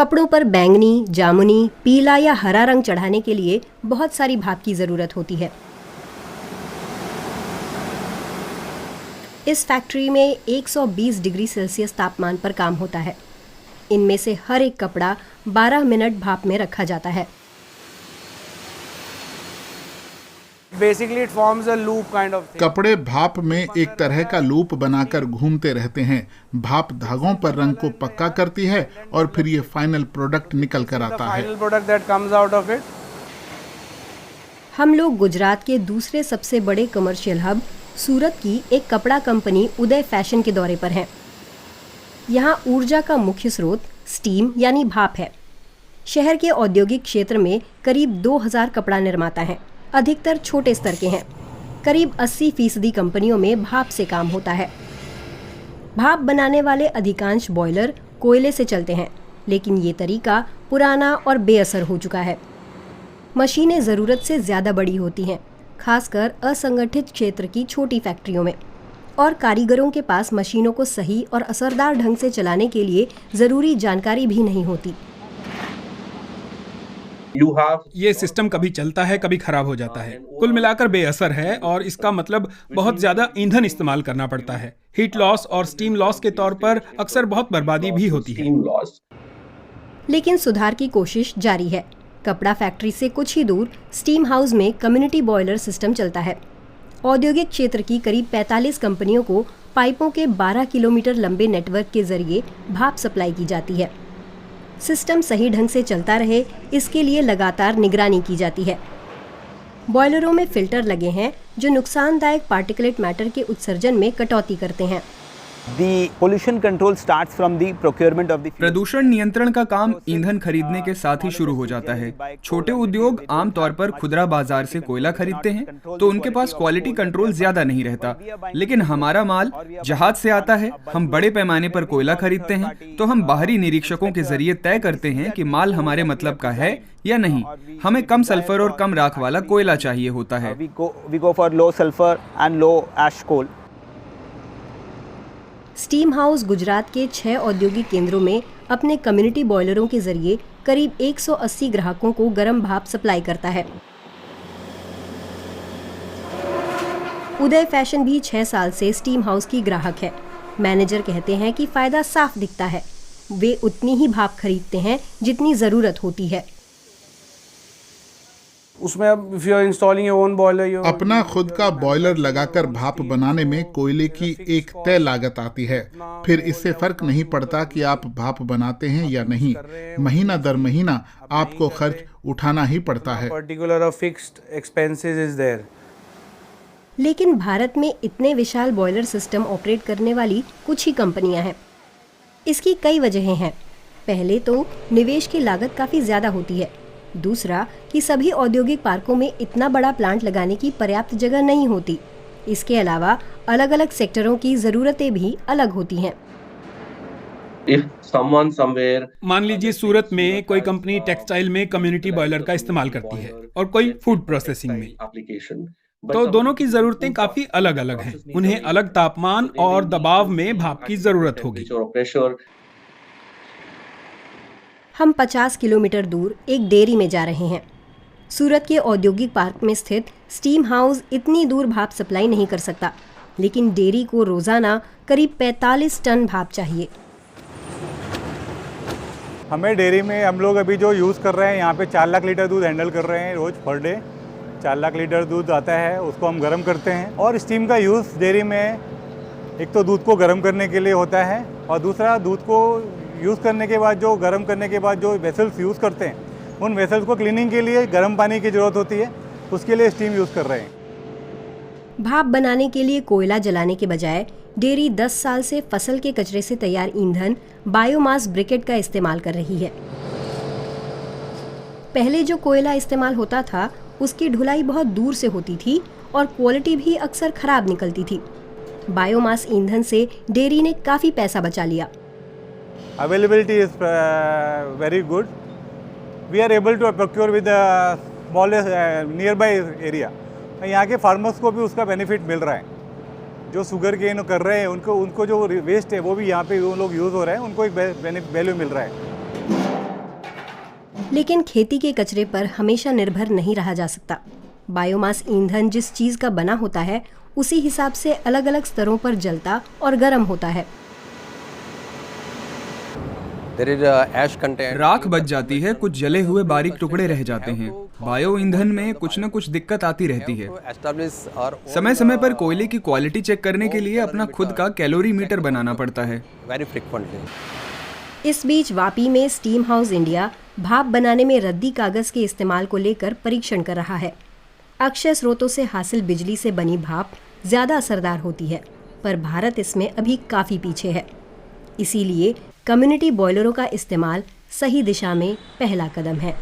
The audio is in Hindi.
कपड़ों पर बैंगनी, जामुनी, पीला या हरा रंग चढ़ाने के लिए बहुत सारी भाप की जरूरत होती है। इस फैक्ट्री में 120 डिग्री सेल्सियस तापमान पर काम होता है। इनमें से हर एक कपड़ा 12 मिनट भाप में रखा जाता है। Basically it forms a loop kind of thing. कपड़े भाप में एक तरह का लूप बनाकर घूमते रहते हैं। भाप धागों पर रंग को पक्का करती है और फिर ये फाइनल प्रोडक्ट निकल कर आता है। Final product that comes out of it. हम लोग गुजरात के दूसरे सबसे बड़े कमर्शियल हब सूरत की एक कपड़ा कंपनी उदय फैशन के दौरे पर हैं। यहाँ ऊर्जा का मुख्य स्रोत स्टीम यानी भाप है। शहर के औद्योगिक क्षेत्र में करीब 2000 कपड़ा निर्माता हैं। अधिकतर छोटे स्तर के हैं। करीब 80% कंपनियों में भाप से काम होता है। भाप बनाने वाले अधिकांश बॉयलर कोयले से चलते हैं, लेकिन ये तरीका पुराना और बेअसर हो चुका है। मशीनें ज़रूरत से ज़्यादा बड़ी होती हैं, खासकर असंगठित क्षेत्र की छोटी फैक्ट्रियों में, और कारीगरों के पास मशीनों को सही और असरदार ढंग से चलाने के लिए ज़रूरी जानकारी भी नहीं होती। ये सिस्टम कभी चलता है, कभी खराब हो जाता है। कुल मिलाकर बेअसर है और इसका मतलब बहुत ज्यादा ईंधन इस्तेमाल करना पड़ता है। हीट लॉस और स्टीम लॉस के तौर पर अक्सर बहुत बर्बादी भी होती है। लेकिन सुधार की कोशिश जारी है। कपड़ा फैक्ट्री से कुछ ही दूर स्टीम हाउस में कम्युनिटी बॉयलर सिस्टम चलता है। औद्योगिक क्षेत्र की करीब 45 कंपनियों को पाइपों के 12 किलोमीटर लंबे नेटवर्क के जरिए भाप सप्लाई की जाती है। सिस्टम सही ढंग से चलता रहे, इसके लिए लगातार निगरानी की जाती है। बॉयलरों में फिल्टर लगे हैं जो नुकसानदायक पार्टिकुलेट मैटर के उत्सर्जन में कटौती करते हैं। प्रदूषण नियंत्रण का काम ईंधन खरीदने के साथ ही शुरू हो जाता है। छोटे उद्योग आमतौर पर खुदरा बाजार से कोयला खरीदते हैं, तो उनके पास क्वालिटी कंट्रोल ज्यादा नहीं रहता। लेकिन हमारा माल जहाज से आता है, हम बड़े पैमाने पर कोयला खरीदते हैं, तो हम बाहरी निरीक्षकों के जरिए तय करते हैं कि माल हमारे मतलब का है या नहीं। हमें कम सल्फर और कम राख वाला कोयला चाहिए होता है। स्टीम हाउस गुजरात के 6 औद्योगिक केंद्रों में अपने कम्युनिटी बॉयलरों के जरिए करीब 180 ग्राहकों को गर्म भाप सप्लाई करता है। उदय फैशन भी 6 साल से स्टीम हाउस की ग्राहक है। मैनेजर कहते हैं कि फायदा साफ दिखता है। वे उतनी ही भाप खरीदते हैं जितनी जरूरत होती है। उसमें अब if you are installing your own boiler, अपना खुद का बॉयलर लगाकर भाप बनाने में कोयले की एक तय लागत आती है। फिर इससे फर्क नहीं पड़ता कि आप भाप बनाते हैं या नहीं। महीना दर महीना आपको खर्च उठाना ही पड़ता है। particular fixed expenses is there. लेकिन भारत में इतने विशाल बॉयलर सिस्टम ऑपरेट करने वाली कुछ ही कंपनियां हैं। इसकी कई वजहें हैं। पहले तो निवेश की लागत काफ़ी ज़्यादा होती है। दूसरा कि सभी औद्योगिक पार्कों में इतना बड़ा प्लांट लगाने की पर्याप्त जगह नहीं होती। इसके अलावा अलग अलग सेक्टरों की ज़रूरतें भी अलग होती हैं। मान लीजिए सूरत में कोई कंपनी टेक्सटाइल में कम्युनिटी बॉयलर का इस्तेमाल करती है और कोई फूड प्रोसेसिंग में, तो दोनों की जरूरतें काफी अलग अलग हैं। उन्हें अलग तापमान और दबाव में भाप की जरूरत होगी। हम 50 किलोमीटर दूर एक डेयरी में जा रहे हैं। सूरत के औद्योगिक पार्क में स्थित स्टीम हाउस इतनी दूर भाप सप्लाई नहीं कर सकता, लेकिन डेयरी को रोजाना करीब 45 टन भाप चाहिए। हमें डेयरी में हम लोग अभी जो यूज़ कर रहे हैं, यहाँ पे 4 लाख लीटर दूध हैंडल कर रहे हैं रोज़ पर डे। 4 लाख लीटर दूध आता है, उसको हम गर्म करते हैं। और स्टीम का यूज़ डेयरी में एक तो दूध को गर्म करने के लिए होता है, और दूसरा दूध को यूज़ करने के बाद जो गर्म करने के बाद जो वेसल्स यूज़ करते हैं, उन वेसल्स को क्लीनिंग के लिए गर्म पानी की ज़रूरत होती है। उसके लिए स्टीम यूज़ कर रहे हैं। भाप बनाने के लिए कोयला जलाने के बजाय डेयरी 10 साल से फसल के कचरे से तैयार ईंधन बायोमास ब्रिकेट का इस्तेमाल कर रही है। पहले जो कोयला इस्तेमाल होता था उसकी ढुलाई बहुत दूर से होती थी और क्वालिटी भी अक्सर खराब निकलती थी। बायोमास ईंधन से डेयरी ने काफ़ी पैसा बचा लिया। Availability is very good. We are able to procure with the smallest nearby area. यहाँ के फार्मर्स को भी उसका बेनिफिट मिल रहा है। जो शुगर केन कर रहे हैं उनको जो वेस्ट है वो भी यहाँ पे वो लोग यूज़ हो रहे हैं, उनको एक वैल्यू मिल रहा है। लेकिन खेती के कचरे पर हमेशा निर्भर नहीं रहा जा सकता। बायोमास ईंधन जिस चीज का बना होता है उसी हिसाब से अलग अलग स्तरों पर जलता और गर्म होता है। राख बच जाती है, कुछ जले हुए बारीक टुकड़े रह जाते हैं। बायो ईंधन में कुछ न कुछ दिक्कत आती रहती है। समय समय पर कोयले की क्वालिटी चेक करने के लिए अपना खुद का कैलोरी मीटर बनाना पड़ता है। इस बीच वापी में स्टीम हाउस इंडिया भाप बनाने में रद्दी कागज के इस्तेमाल को लेकर परीक्षण कर रहा है। अक्षय स्रोतों से हासिल बिजली से बनी भाप ज्यादा असरदार होती है, पर भारत इसमें अभी काफी पीछे है। इसीलिए कम्युनिटी बॉयलरों का इस्तेमाल सही दिशा में पहला कदम है।